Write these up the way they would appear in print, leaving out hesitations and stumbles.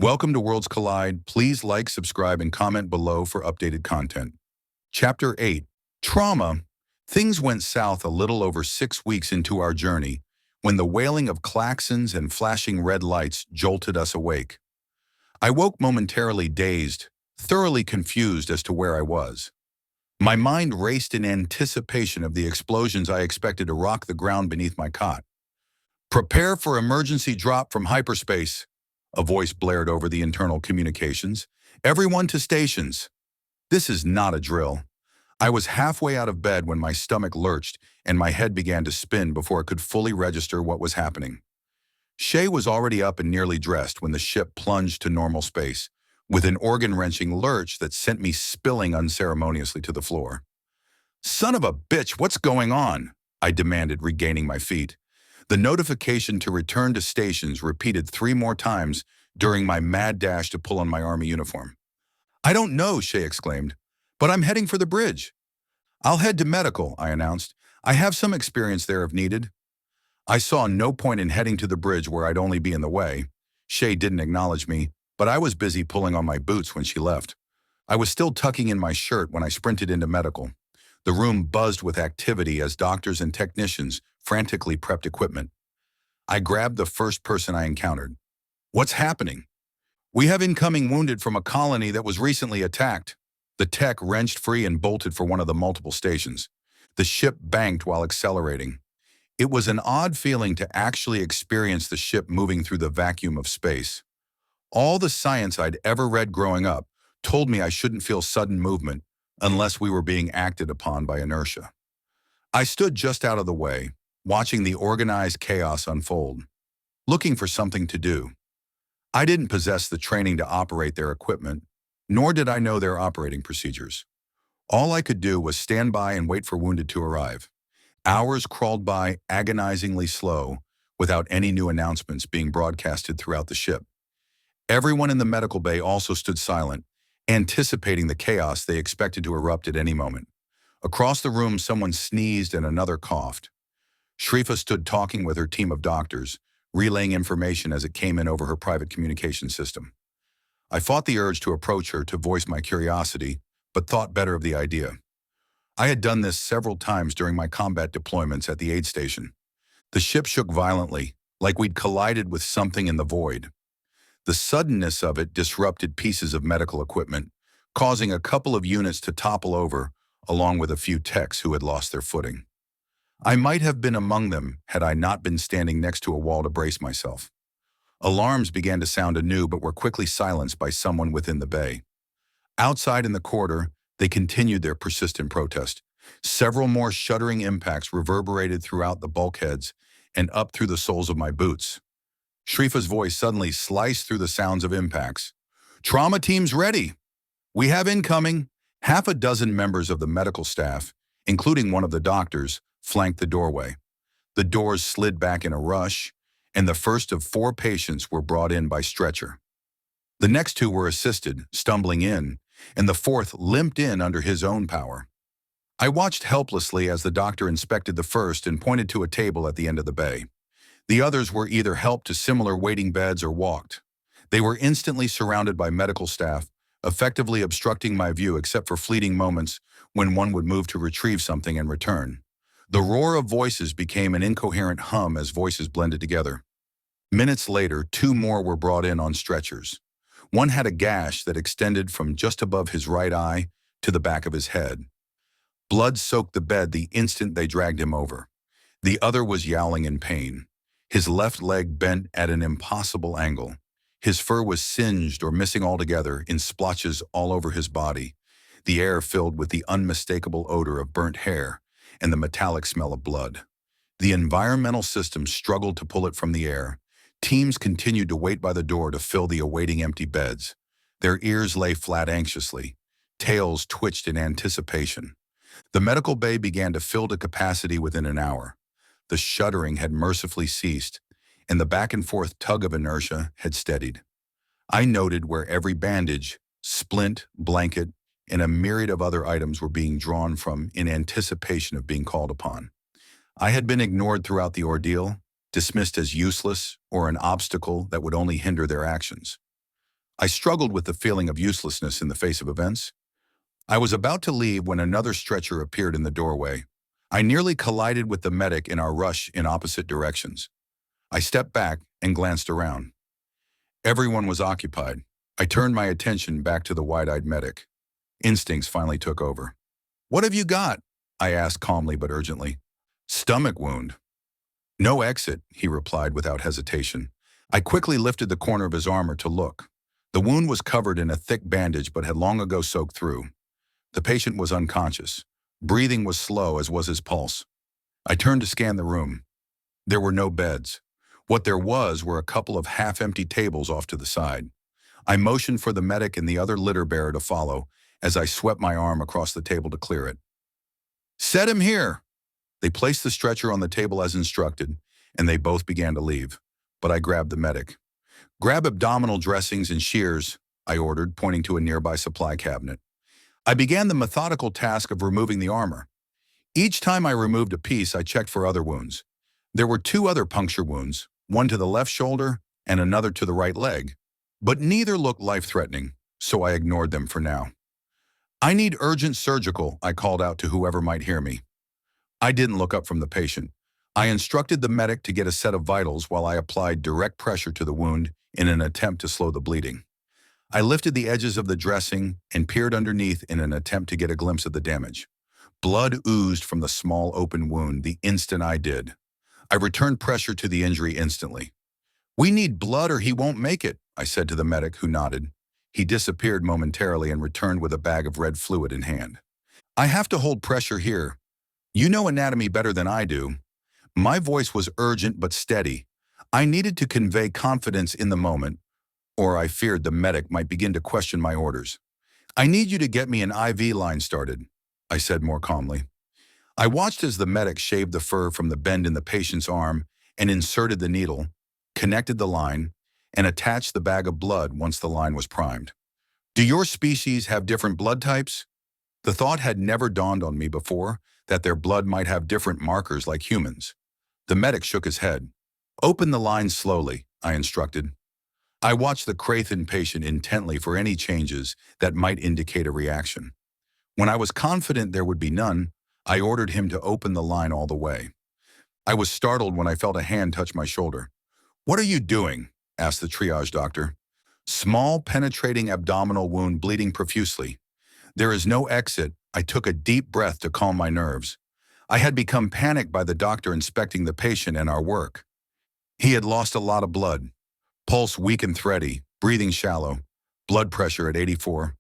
Welcome to Worlds Collide. Please like, subscribe, and comment below for updated content. Chapter 8. Trauma. Things went south a little over 6 weeks into our journey when the wailing of klaxons and flashing red lights jolted us awake. I woke momentarily dazed, thoroughly confused as to where I was. My mind raced in anticipation of the explosions I expected to rock the ground beneath my cot. "Prepare for emergency drop from hyperspace," a voice blared over the internal communications. "Everyone to stations." This is not a drill. I was halfway out of bed when my stomach lurched and my head began to spin before it could fully register what was happening. Shay was already up and nearly dressed when the ship plunged to normal space, with an organ-wrenching lurch that sent me spilling unceremoniously to the floor. "Son of a bitch, what's going on?" I demanded, regaining my feet. The notification to return to stations repeated 3 more times during my mad dash to pull on my army uniform. "I don't know," Shay exclaimed, "but I'm heading for the bridge." "I'll head to medical," I announced. "I have some experience there if needed." I saw no point in heading to the bridge where I'd only be in the way. Shay didn't acknowledge me, but I was busy pulling on my boots when she left. I was still tucking in my shirt when I sprinted into medical. The room buzzed with activity as doctors and technicians frantically prepped equipment. I grabbed the first person I encountered. "What's happening?" "We have incoming wounded from a colony that was recently attacked." The tech wrenched free and bolted for one of the multiple stations. The ship banked while accelerating. It was an odd feeling to actually experience the ship moving through the vacuum of space. All the science I'd ever read growing up told me I shouldn't feel sudden movement unless we were being acted upon by inertia. I stood just out of the way, watching the organized chaos unfold, looking for something to do. I didn't possess the training to operate their equipment, nor did I know their operating procedures. All I could do was stand by and wait for wounded to arrive. Hours crawled by agonizingly slow, without any new announcements being broadcasted throughout the ship. Everyone in the medical bay also stood silent, anticipating the chaos they expected to erupt at any moment. Across the room, someone sneezed and another coughed. Shrifa stood talking with her team of doctors, relaying information as it came in over her private communication system. I fought the urge to approach her to voice my curiosity, but thought better of the idea. I had done this several times during my combat deployments at the aid station. The ship shook violently, like we'd collided with something in the void. The suddenness of it disrupted pieces of medical equipment, causing a couple of units to topple over, along with a few techs who had lost their footing. I might have been among them had I not been standing next to a wall to brace myself. Alarms began to sound anew but were quickly silenced by someone within the bay. Outside in the corridor, they continued their persistent protest. Several more shuddering impacts reverberated throughout the bulkheads and up through the soles of my boots. Shrifa's voice suddenly sliced through the sounds of impacts. "Trauma teams ready. We have incoming." Half a dozen members of the medical staff, including one of the doctors, flanked the doorway. The doors slid back in a rush, and the first of 4 patients were brought in by stretcher. The next 2 were assisted, stumbling in, and the 4th limped in under his own power. I watched helplessly as the doctor inspected the first and pointed to a table at the end of the bay. The others were either helped to similar waiting beds or walked. They were instantly surrounded by medical staff, effectively obstructing my view except for fleeting moments when one would move to retrieve something and return. The roar of voices became an incoherent hum as voices blended together. Minutes later, 2 more were brought in on stretchers. One had a gash that extended from just above his right eye to the back of his head. Blood soaked the bed the instant they dragged him over. The other was yowling in pain. His left leg bent at an impossible angle. His fur was singed or missing altogether in splotches all over his body, the air filled with the unmistakable odor of burnt hair and the metallic smell of blood. The environmental system struggled to pull it from the air. Teams continued to wait by the door to fill the awaiting empty beds. Their ears lay flat anxiously. Tails twitched in anticipation. The medical bay began to fill to capacity within an hour. The shuddering had mercifully ceased, and the back-and-forth tug of inertia had steadied. I noted where every bandage, splint, blanket, and a myriad of other items were being drawn from in anticipation of being called upon. I had been ignored throughout the ordeal, dismissed as useless or an obstacle that would only hinder their actions. I struggled with the feeling of uselessness in the face of events. I was about to leave when another stretcher appeared in the doorway. I nearly collided with the medic in our rush in opposite directions. I stepped back and glanced around. Everyone was occupied. I turned my attention back to the wide-eyed medic. Instincts finally took over. "What have you got?" I asked calmly but urgently. "Stomach wound." "No exit," he replied without hesitation. I quickly lifted the corner of his armor to look. The wound was covered in a thick bandage but had long ago soaked through. The patient was unconscious. Breathing was slow, as was his pulse. I turned to scan the room. There were no beds. What there was were a couple of half-empty tables off to the side. I motioned for the medic and the other litter bearer to follow as I swept my arm across the table to clear it. "Set him here!" They placed the stretcher on the table as instructed, and they both began to leave. But I grabbed the medic. "Grab abdominal dressings and shears," I ordered, pointing to a nearby supply cabinet. I began the methodical task of removing the armor. Each time I removed a piece, I checked for other wounds. There were 2 other puncture wounds, one to the left shoulder and another to the right leg. But neither looked life-threatening, so I ignored them for now. "I need urgent surgical," I called out to whoever might hear me. I didn't look up from the patient. I instructed the medic to get a set of vitals while I applied direct pressure to the wound in an attempt to slow the bleeding. I lifted the edges of the dressing and peered underneath in an attempt to get a glimpse of the damage. Blood oozed from the small open wound the instant I did. I returned pressure to the injury instantly. "We need blood or he won't make it," I said to the medic, who nodded. He disappeared momentarily and returned with a bag of red fluid in hand. "I have to hold pressure here. You know anatomy better than I do." My voice was urgent but steady. I needed to convey confidence in the moment, or I feared the medic might begin to question my orders. "I need you to get me an IV line started," I said more calmly. I watched as the medic shaved the fur from the bend in the patient's arm and inserted the needle, connected the line, and attached the bag of blood once the line was primed. "Do your species have different blood types?" The thought had never dawned on me before that their blood might have different markers like humans. The medic shook his head. "Open the line slowly," I instructed. I watched the Crathen patient intently for any changes that might indicate a reaction. When I was confident there would be none, I ordered him to open the line all the way. I was startled when I felt a hand touch my shoulder. "What are you doing?" asked the triage doctor. "Small, penetrating abdominal wound bleeding profusely. There is no exit." I took a deep breath to calm my nerves. I had become panicked by the doctor inspecting the patient and our work. He had lost a lot of blood. Pulse weak and thready, breathing shallow, blood pressure at 84.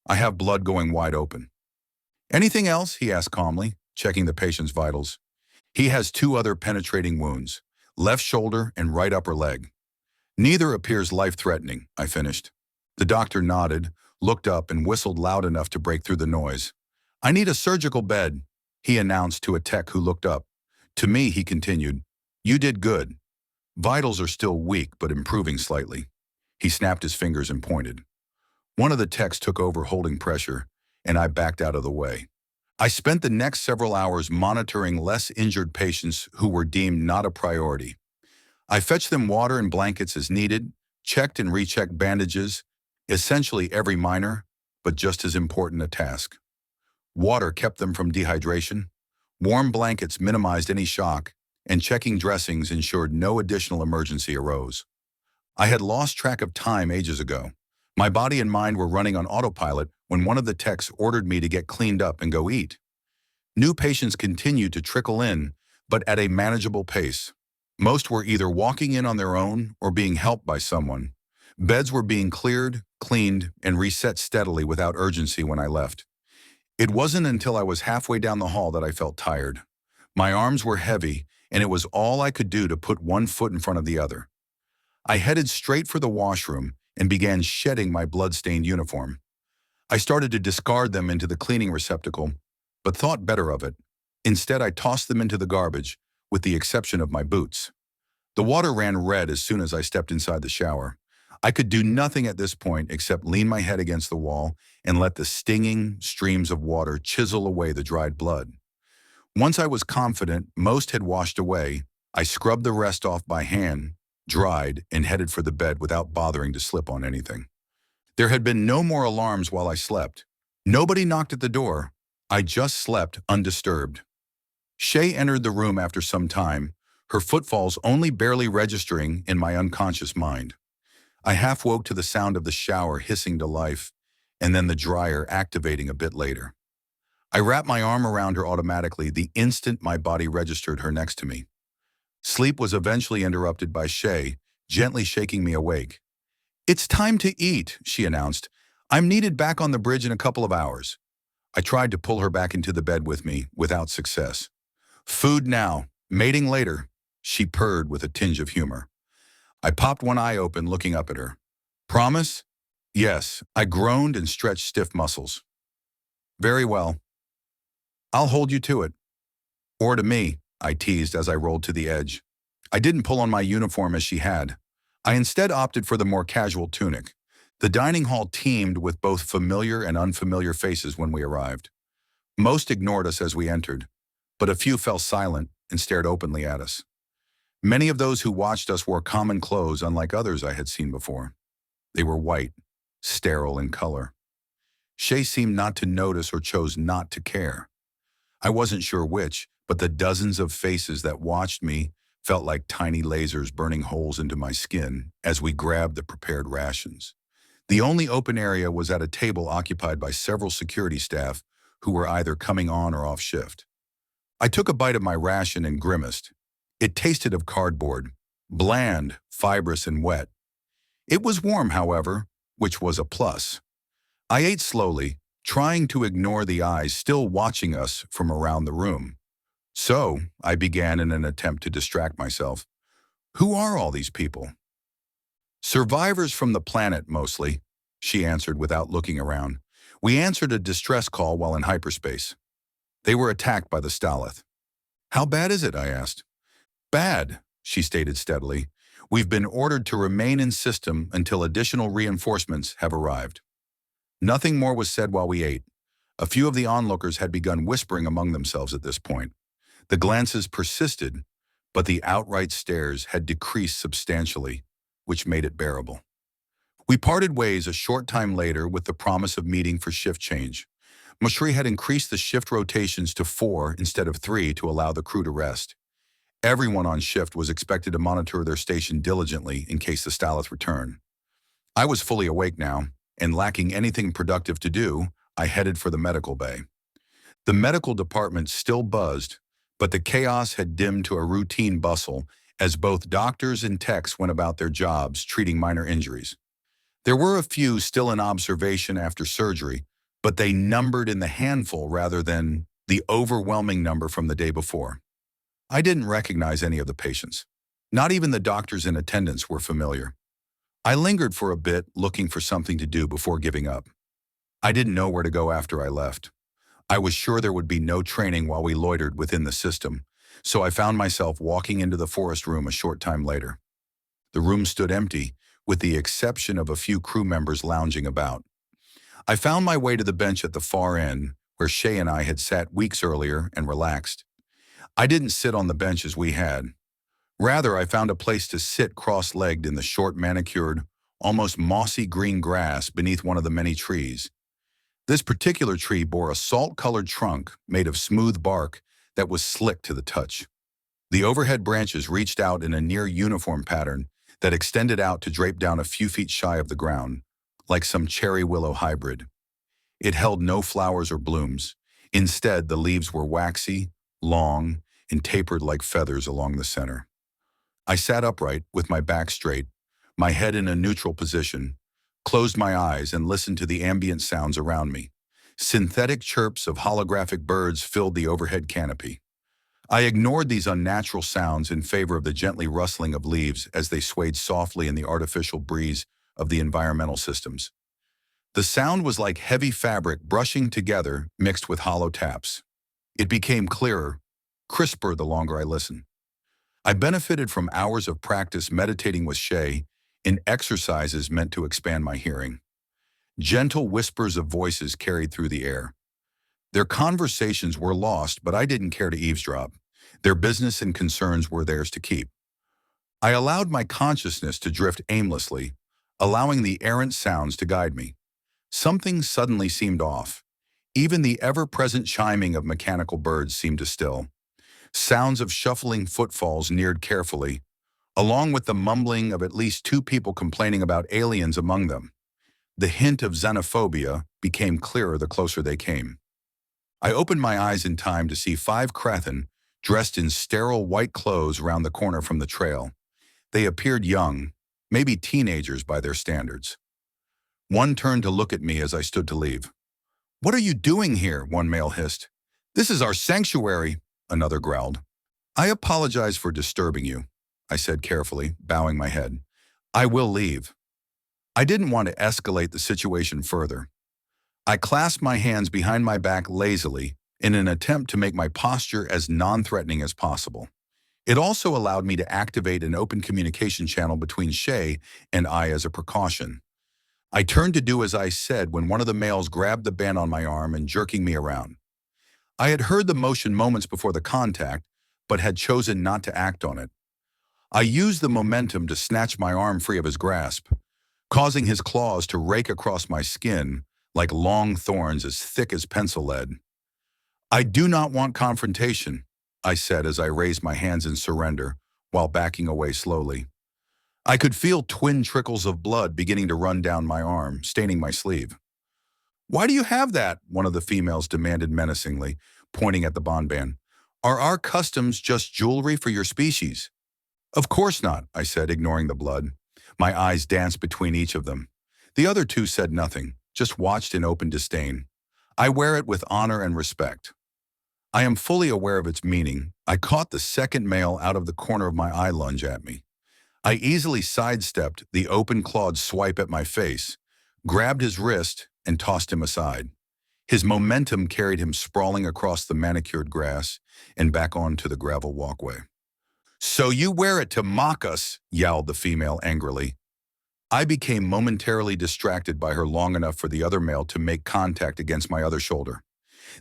"I have blood going wide open." "Anything else?" he asked calmly, checking the patient's vitals. "He has 2 other penetrating wounds, left shoulder and right upper leg. Neither appears life-threatening," I finished. The doctor nodded, looked up, and whistled loud enough to break through the noise. "I need a surgical bed," he announced to a tech who looked up. To me, he continued, "You did good. Vitals are still weak, but improving slightly." He snapped his fingers and pointed. One of the techs took over holding pressure, and I backed out of the way. I spent the next several hours monitoring less injured patients who were deemed not a priority. I fetched them water and blankets as needed, checked and rechecked bandages, essentially every minor, but just as important a task. Water kept them from dehydration, warm blankets minimized any shock, and checking dressings ensured no additional emergency arose. I had lost track of time ages ago. My body and mind were running on autopilot when one of the techs ordered me to get cleaned up and go eat. New patients continued to trickle in, but at a manageable pace. Most were either walking in on their own or being helped by someone. Beds were being cleared, cleaned, and reset steadily without urgency when I left. It wasn't until I was halfway down the hall that I felt tired. My arms were heavy, and it was all I could do to put one foot in front of the other. I headed straight for the washroom and began shedding my blood-stained uniform. I started to discard them into the cleaning receptacle, but thought better of it. Instead, I tossed them into the garbage, with the exception of my boots. The water ran red as soon as I stepped inside the shower. I could do nothing at this point except lean my head against the wall and let the stinging streams of water chisel away the dried blood. Once I was confident most had washed away, I scrubbed the rest off by hand, dried, and headed for the bed without bothering to slip on anything. There had been no more alarms while I slept. Nobody knocked at the door. I just slept undisturbed. Shay entered the room after some time, her footfalls only barely registering in my unconscious mind. I half woke to the sound of the shower hissing to life, and then the dryer activating a bit later. I wrapped my arm around her automatically the instant my body registered her next to me. Sleep was eventually interrupted by Shay, gently shaking me awake. "It's time to eat," she announced. "I'm needed back on the bridge in a couple of hours." I tried to pull her back into the bed with me, without success. "Food now, mating later," she purred with a tinge of humor. I popped one eye open, looking up at her. "Promise?" "Yes," I groaned and stretched stiff muscles. "Very well. I'll hold you to it." "Or to me," I teased as I rolled to the edge. I didn't pull on my uniform as she had. I instead opted for the more casual tunic. The dining hall teemed with both familiar and unfamiliar faces when we arrived. Most ignored us as we entered, but a few fell silent and stared openly at us. Many of those who watched us wore common clothes unlike others I had seen before. They were white, sterile in color. Shay seemed not to notice or chose not to care. I wasn't sure which, but the dozens of faces that watched me felt like tiny lasers burning holes into my skin as we grabbed the prepared rations. The only open area was at a table occupied by several security staff who were either coming on or off shift. I took a bite of my ration and grimaced. It tasted of cardboard, bland, fibrous, and wet. It was warm, however, which was a plus. I ate slowly, trying to ignore the eyes still watching us from around the room. "So," I began in an attempt to distract myself, "who are all these people?" "Survivors from the planet, mostly," she answered without looking around. "We answered a distress call while in hyperspace. They were attacked by the Stalath." "How bad is it?" I asked. "Bad," she stated steadily. "We've been ordered to remain in system until additional reinforcements have arrived." Nothing more was said while we ate. A few of the onlookers had begun whispering among themselves at this point. The glances persisted, but the outright stares had decreased substantially, which made it bearable. We parted ways a short time later with the promise of meeting for shift change. Mashri had increased the shift rotations to 4 instead of 3 to allow the crew to rest. Everyone on shift was expected to monitor their station diligently in case the Stalath returned. I was fully awake now, and lacking anything productive to do, I headed for the medical bay. The medical department still buzzed, but the chaos had dimmed to a routine bustle as both doctors and techs went about their jobs treating minor injuries. There were a few still in observation after surgery, but they numbered in the handful rather than the overwhelming number from the day before. I didn't recognize any of the patients. Not even the doctors in attendance were familiar. I lingered for a bit, looking for something to do before giving up. I didn't know where to go after I left. I was sure there would be no training while we loitered within the system, so I found myself walking into the forest room a short time later. The room stood empty, with the exception of a few crew members lounging about. I found my way to the bench at the far end, where Shay and I had sat weeks earlier and relaxed. I didn't sit on the bench as we had. Rather, I found a place to sit cross-legged in the short manicured, almost mossy green grass beneath one of the many trees. This particular tree bore a salt-colored trunk made of smooth bark that was slick to the touch. The overhead branches reached out in a near-uniform pattern that extended out to drape down a few feet shy of the ground, like some cherry willow hybrid. It held no flowers or blooms. Instead, the leaves were waxy, long, and tapered like feathers along the center. I sat upright, with my back straight, my head in a neutral position, closed my eyes and listened to the ambient sounds around me. Synthetic chirps of holographic birds filled the overhead canopy. I ignored these unnatural sounds in favor of the gently rustling of leaves as they swayed softly in the artificial breeze of the environmental systems. The sound was like heavy fabric brushing together mixed with hollow taps. It became clearer, crisper the longer I listened. I benefited from hours of practice meditating with Shay in exercises meant to expand my hearing. Gentle whispers of voices carried through the air. Their conversations were lost, but I didn't care to eavesdrop. Their business and concerns were theirs to keep. I allowed my consciousness to drift aimlessly, allowing the errant sounds to guide me. Something suddenly seemed off. Even the ever-present chiming of mechanical birds seemed to still. Sounds of shuffling footfalls neared carefully, along with the mumbling of at least two people complaining about aliens among them. The hint of xenophobia became clearer the closer they came. I opened my eyes in time to see five Krathen, dressed in sterile white clothes, round the corner from the trail. They appeared young, maybe teenagers by their standards. One turned to look at me as I stood to leave. "What are you doing here?" one male hissed. "This is our sanctuary," another growled. "I apologize for disturbing you," I said carefully, bowing my head. "I will leave." I didn't want to escalate the situation further. I clasped my hands behind my back lazily in an attempt to make my posture as non-threatening as possible. It also allowed me to activate an open communication channel between Shay and I as a precaution. I turned to do as I said when one of the males grabbed the band on my arm and jerking me around. I had heard the motion moments before the contact, but had chosen not to act on it. I used the momentum to snatch my arm free of his grasp, causing his claws to rake across my skin like long thorns as thick as pencil lead. "I do not want confrontation," I said as I raised my hands in surrender while backing away slowly. I could feel twin trickles of blood beginning to run down my arm, staining my sleeve. "Why do you have that?" one of the females demanded menacingly, pointing at the band. "Are our customs just jewelry for your species?" "Of course not," I said, ignoring the blood. My eyes danced between each of them. The other two said nothing, just watched in open disdain. "I wear it with honor and respect." I am fully aware of its meaning. I caught the second male out of the corner of my eye lunge at me. I easily sidestepped the open-clawed swipe at my face, grabbed his wrist, and tossed him aside. His momentum carried him sprawling across the manicured grass and back onto the gravel walkway. "So you wear it to mock us," yowled the female angrily. I became momentarily distracted by her long enough for the other male to make contact against my other shoulder.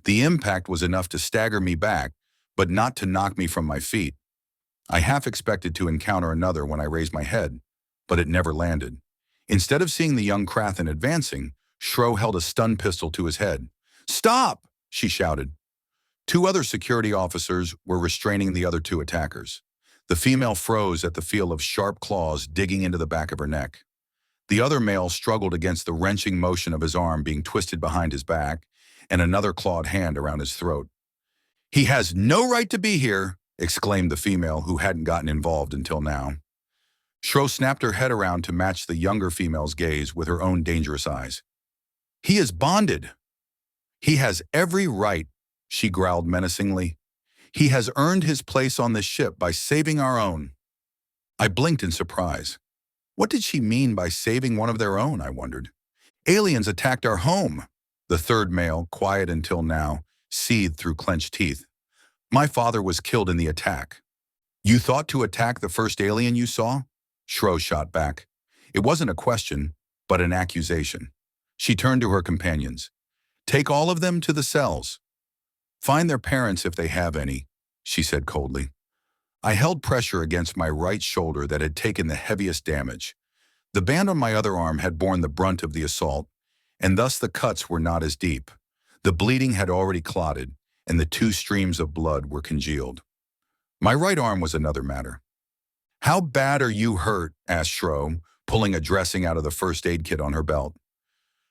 The impact was enough to stagger me back, but not to knock me from my feet. I half expected to encounter another when I raised my head, but it never landed. Instead of seeing the young Krathen advancing, Shro held a stun pistol to his head. "Stop!" she shouted. Two other security officers were restraining the other two attackers. The female froze at the feel of sharp claws digging into the back of her neck. The other male struggled against the wrenching motion of his arm being twisted behind his back and another clawed hand around his throat. "He has no right to be here," exclaimed the female who hadn't gotten involved until now. Shro snapped her head around to match the younger female's gaze with her own dangerous eyes. "He is bonded." "He has every right," she growled menacingly. "He has earned his place on this ship by saving our own." I blinked in surprise. What did she mean by saving one of their own, I wondered. "Aliens attacked our home," the third male, quiet until now, seethed through clenched teeth. "My father was killed in the attack." "You thought to attack the first alien you saw?" Shro shot back. It wasn't a question, but an accusation. She turned to her companions. "Take all of them to the cells. Find their parents if they have any," she said coldly. I held pressure against my right shoulder that had taken the heaviest damage. The band on my other arm had borne the brunt of the assault, and thus the cuts were not as deep. The bleeding had already clotted, and the two streams of blood were congealed. My right arm was another matter. "How bad are you hurt?" asked Shro, pulling a dressing out of the first aid kit on her belt.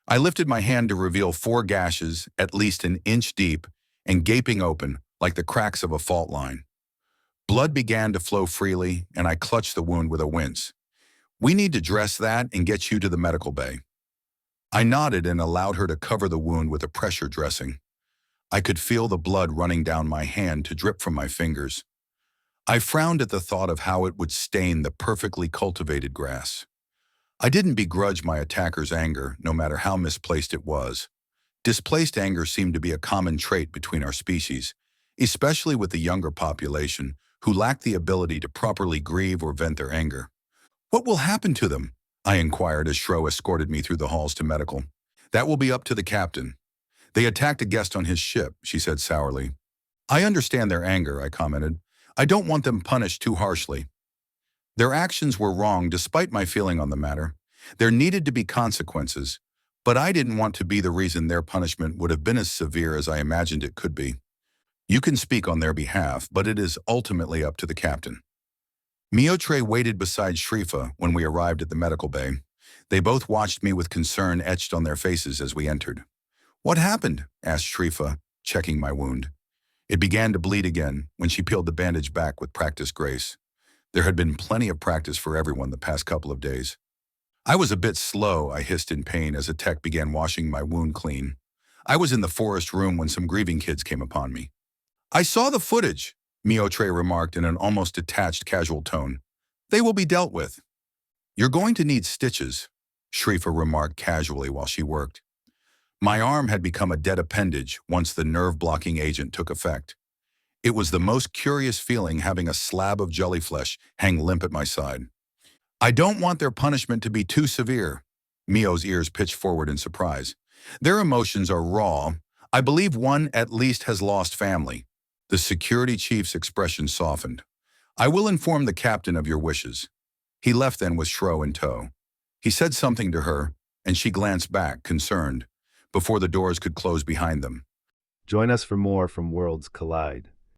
I lifted my hand to reveal 4 gashes, at least an inch deep, and gaping open, like the cracks of a fault line. Blood began to flow freely, and I clutched the wound with a wince. "We need to dress that and get you to the medical bay." I nodded and allowed her to cover the wound with a pressure dressing. I could feel the blood running down my hand to drip from my fingers. I frowned at the thought of how it would stain the perfectly cultivated grass. I didn't begrudge my attacker's anger, no matter how misplaced it was. Displaced anger seemed to be a common trait between our species, especially with the younger population, who lacked the ability to properly grieve or vent their anger. "What will happen to them?" I inquired as Shro escorted me through the halls to medical. "That will be up to the captain. They attacked a guest on his ship," she said sourly. "I understand their anger," I commented. "I don't want them punished too harshly." Their actions were wrong despite my feeling on the matter. There needed to be consequences, but I didn't want to be the reason their punishment would have been as severe as I imagined it could be. You can speak on their behalf, but it is ultimately up to the captain. Miotre waited beside Shrifa when we arrived at the medical bay. They both watched me with concern etched on their faces as we entered. "What happened?" asked Shrifa, checking my wound. It began to bleed again when she peeled the bandage back with practiced grace. There had been plenty of practice for everyone the past couple of days. I was a bit slow, I hissed in pain as a tech began washing my wound clean. I was in the forest room when some grieving kids came upon me. "I saw the footage," Miotre remarked in an almost detached, casual tone. "They will be dealt with." "You're going to need stitches," Shrifa remarked casually while she worked. My arm had become a dead appendage once the nerve-blocking agent took effect. It was the most curious feeling having a slab of jellyflesh hang limp at my side. "I don't want their punishment to be too severe." Mio's ears pitched forward in surprise. "Their emotions are raw. I believe one at least has lost family." The security chief's expression softened. "I will inform the captain of your wishes." He left then with Shro in tow. He said something to her, and she glanced back, concerned, before the doors could close behind them. Join us for more from Worlds Collide.